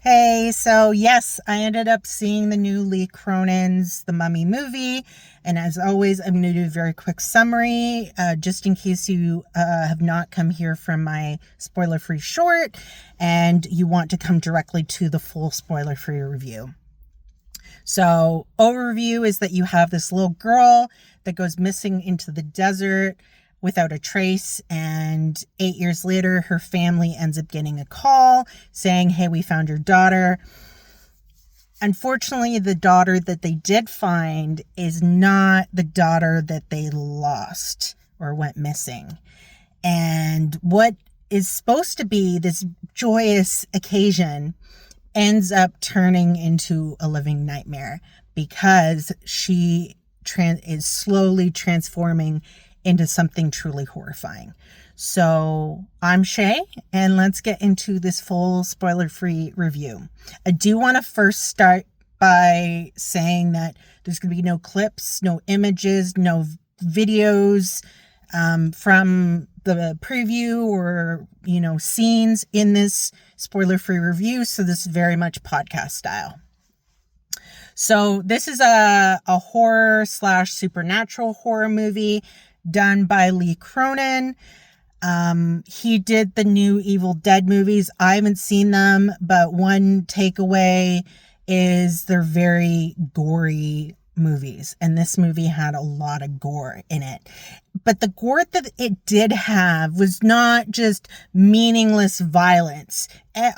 Hey, so yes, I ended up seeing the new Lee Cronin's The Mummy movie. And as always, I'm going to do a very quick summary, just in case you have not come here from my spoiler-free short and you want to come directly to the full spoiler-free review. So, overview is that you have this little girl that goes missing into the desert without a trace, and 8 years later her family ends up getting a call saying, hey, we found your daughter. Unfortunately, the daughter that they did find is not the daughter that they lost or went missing. And what is supposed to be this joyous occasion ends up turning into a living nightmare because she is slowly transforming into something truly horrifying. So I'm Shay, and let's get into this full spoiler-free review. I do want to first start by saying that there's going to be no clips, no images, no videos from the preview or, scenes in this spoiler-free review. So this is very much podcast style. So this is a horror / supernatural horror movie done by Lee Cronin. He did the new Evil Dead movies. I haven't seen them, but one takeaway is they're very gory movies. And this movie had a lot of gore in it. But the gore that it did have was not just meaningless violence.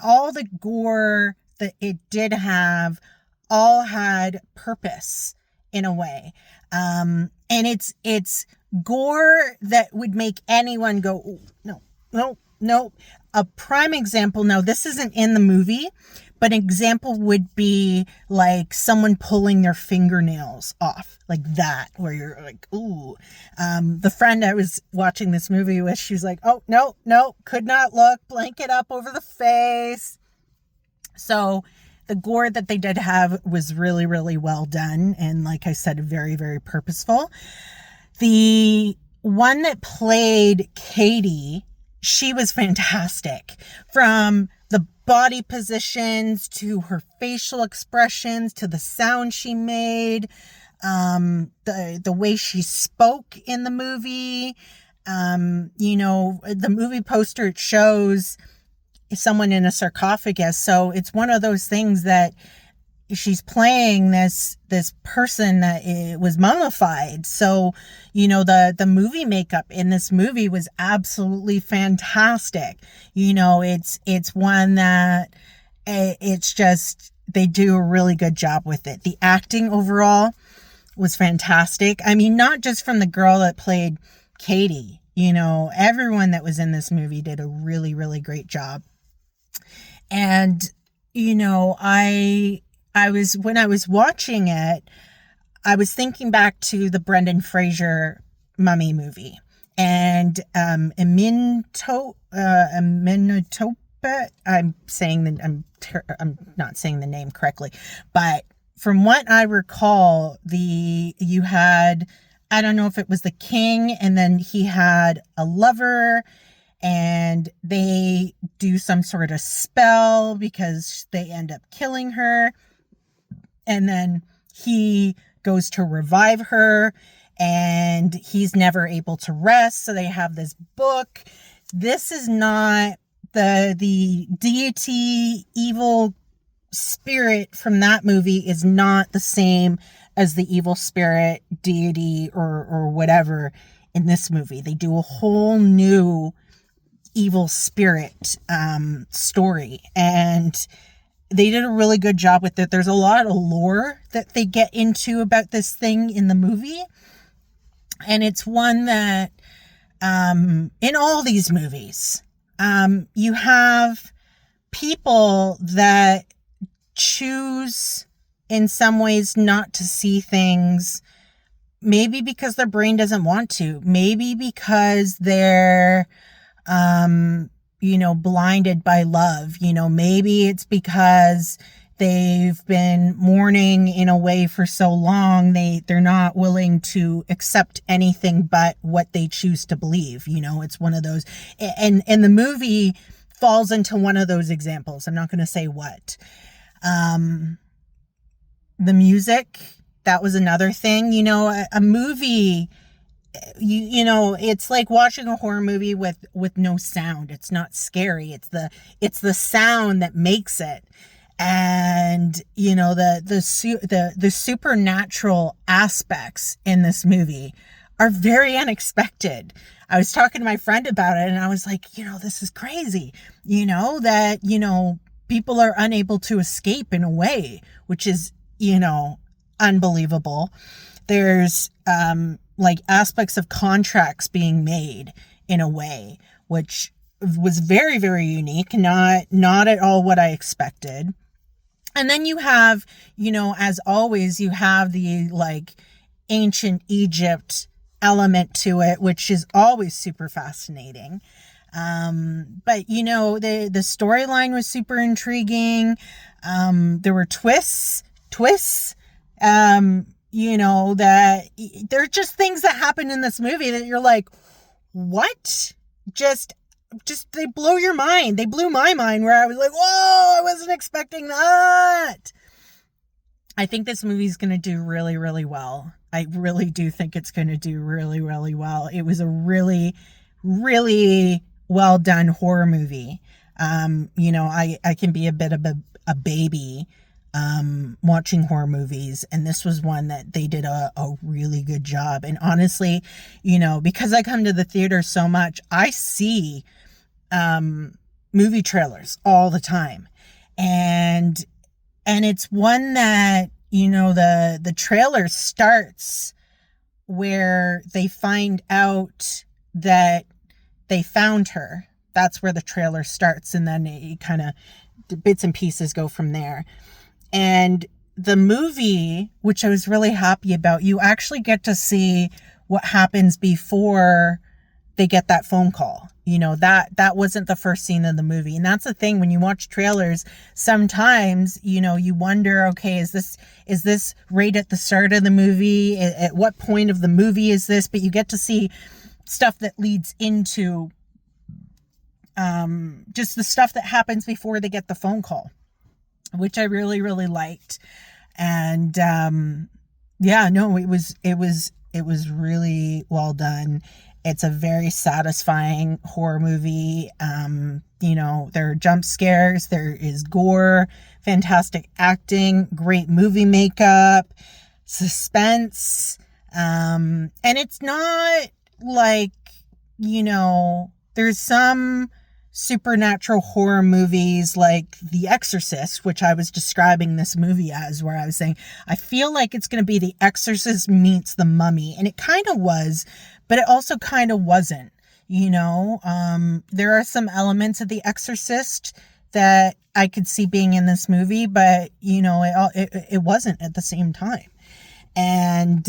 All the gore that it did have all had purpose in a way. And it's gore that would make anyone go, "Ooh, no. A prime example, now this isn't in the movie, but an example would be like someone pulling their fingernails off like that, where you're like, ooh. The friend I was watching this movie with, she was like, oh, no, could not look, blanket up over the face. So the gore that they did have was really, really well done. And like I said, very, very purposeful. The one that played Katie, she was fantastic. From the body positions to her facial expressions to the sound she made, the way she spoke in the movie. The movie poster, it shows someone in a sarcophagus. So it's one of those things that she's playing this person that was mummified. So, the movie makeup in this movie was absolutely fantastic. It's one that it's just, they do a really good job with it. The acting overall was fantastic. I mean, not just from the girl that played Katie, everyone that was in this movie did a really, really great job. And, when I was watching it, I was thinking back to the Brendan Fraser Mummy movie. And Amenhotep, I'm not saying the name correctly, but from what I recall, you had, I don't know if it was the king, and then he had a lover, and they do some sort of spell because they end up killing her. And then he goes to revive her, and he's never able to rest. So they have this book. This is not the deity, evil spirit from that movie is not the same as the evil spirit, deity, or whatever in this movie. They do a whole new evil spirit story, and they did a really good job with it. There's a lot of lore that they get into about this thing in the movie. And it's one that, in all these movies, you have people that choose in some ways not to see things, maybe because their brain doesn't want to, maybe because they're, blinded by love. Maybe it's because they've been mourning in a way for so long, they're not willing to accept anything but what they choose to believe. It's one of those. And the movie falls into one of those examples. I'm not going to say what. The music, that was another thing. You know, a movie, you know, it's like watching a horror movie with no sound. It's not scary. It's the sound that makes it. And you know, the supernatural aspects in this movie are very unexpected. I was talking to my friend about it, and I was like, you know, this is crazy. You know, that, you know, people are unable to escape in a way, which is, you know, unbelievable. There's like aspects of contracts being made in a way, which was very, very unique. Not at all what I expected. And then you have, you know, as always, you have the like ancient Egypt element to it, which is always super fascinating. But you know, the storyline was super intriguing. There were twists, you know, that there are just things that happen in this movie that you're like, what? Just they blow your mind. They blew my mind, where I was like, whoa, I wasn't expecting that. I think this movie's going to do really, really well. I really do think it's going to do really, really well. It was a really, really well done horror movie. You know, I can be a bit of a baby watching horror movies, and this was one that they did a really good job. And honestly, you know, because I come to the theater so much, I see movie trailers all the time, and it's one that, you know, the trailer starts where they find out that they found her. That's where the trailer starts, and then it kind of bits and pieces go from there. And the movie, which I was really happy about, you actually get to see what happens before they get that phone call. You know, that wasn't the first scene of the movie. And that's the thing, when you watch trailers, sometimes, you know, you wonder, okay, is this right at the start of the movie? At what point of the movie is this? But you get to see stuff that leads into just the stuff that happens before they get the phone call, which I really, really liked. And yeah, no, it was really well done. It's a very satisfying horror movie. You know, there are jump scares, there is gore, fantastic acting, great movie makeup, suspense. And it's not like, you know, there's some supernatural horror movies like The Exorcist, which I was describing this movie as, where I was saying, I feel like it's going to be The Exorcist meets The Mummy. And it kind of was, but it also kind of wasn't, you know. There are some elements of The Exorcist that I could see being in this movie, but, you know, it wasn't at the same time. And,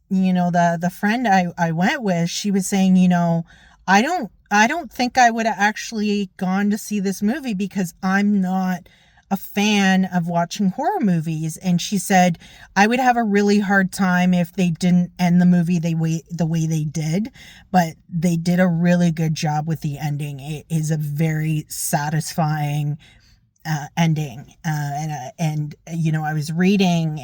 you know, the friend I went with, she was saying, you know, I don't think I would have actually gone to see this movie because I'm not a fan of watching horror movies. And she said, I would have a really hard time if they didn't end the movie the way they did, but they did a really good job with the ending. It is a very satisfying ending. And you know, I was reading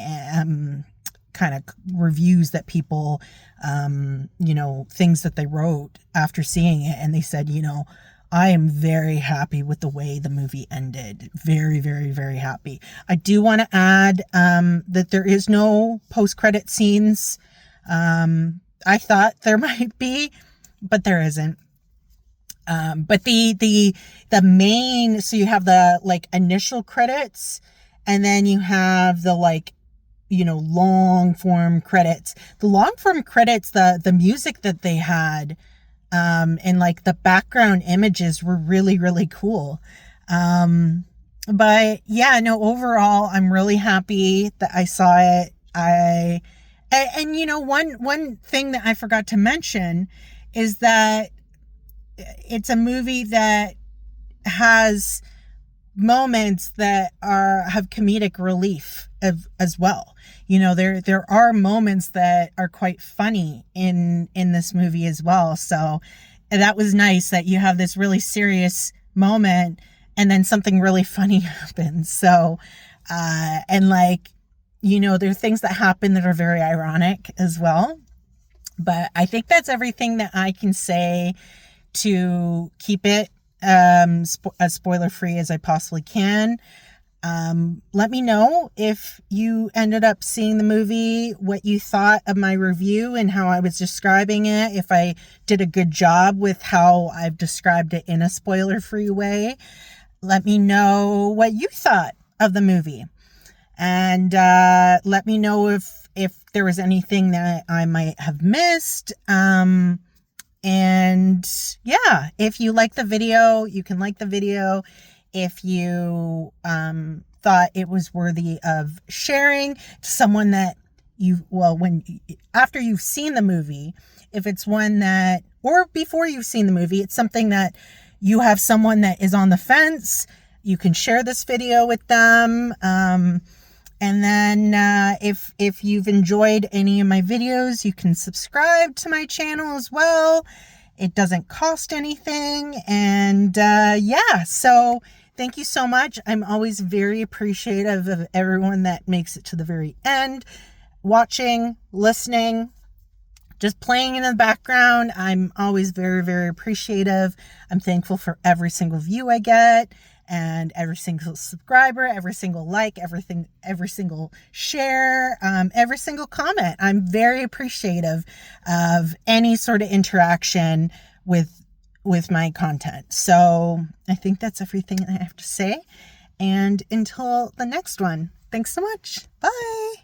kind of reviews that people, you know, things that they wrote after seeing it, and they said, you know, I am very happy with the way the movie ended. Very, very, very happy. I do want to add that there is no post-credit scenes. I thought there might be, but there isn't. But the main, so you have the like initial credits, and then you have the like, you know, long form credits. The long form credits, the music that they had, and like the background images were really, really cool. But yeah, no, overall, I'm really happy that I saw it. And you know, one thing that I forgot to mention is that it's a movie that has moments that have comedic relief as well. You know, there are moments that are quite funny in this movie as well. So that was nice that you have this really serious moment, and then something really funny happens. So, and like, there are things that happen that are very ironic as well. But I think that's everything that I can say to keep it as spoiler free as I possibly can. Let me know if you ended up seeing the movie, what you thought of my review and how I was describing it, if I did a good job with how I've described it in a spoiler free way. Let me know what you thought of the movie. And let me know if there was anything that I might have missed. And yeah, if you like the video, you can like the video. If you thought it was worthy of sharing to someone that after you've seen the movie, if it's one that, or before you've seen the movie, it's something that you have someone that is on the fence, you can share this video with them. And then if you've enjoyed any of my videos, you can subscribe to my channel as well. It doesn't cost anything. And yeah, so thank you so much. I'm always very appreciative of everyone that makes it to the very end, watching, listening, just playing in the background. I'm always very, very appreciative. I'm thankful for every single view I get, and every single subscriber, every single like, every single share, every single comment. I'm very appreciative of any sort of interaction with my content. So I think that's everything I have to say. And until the next one, thanks so much. Bye.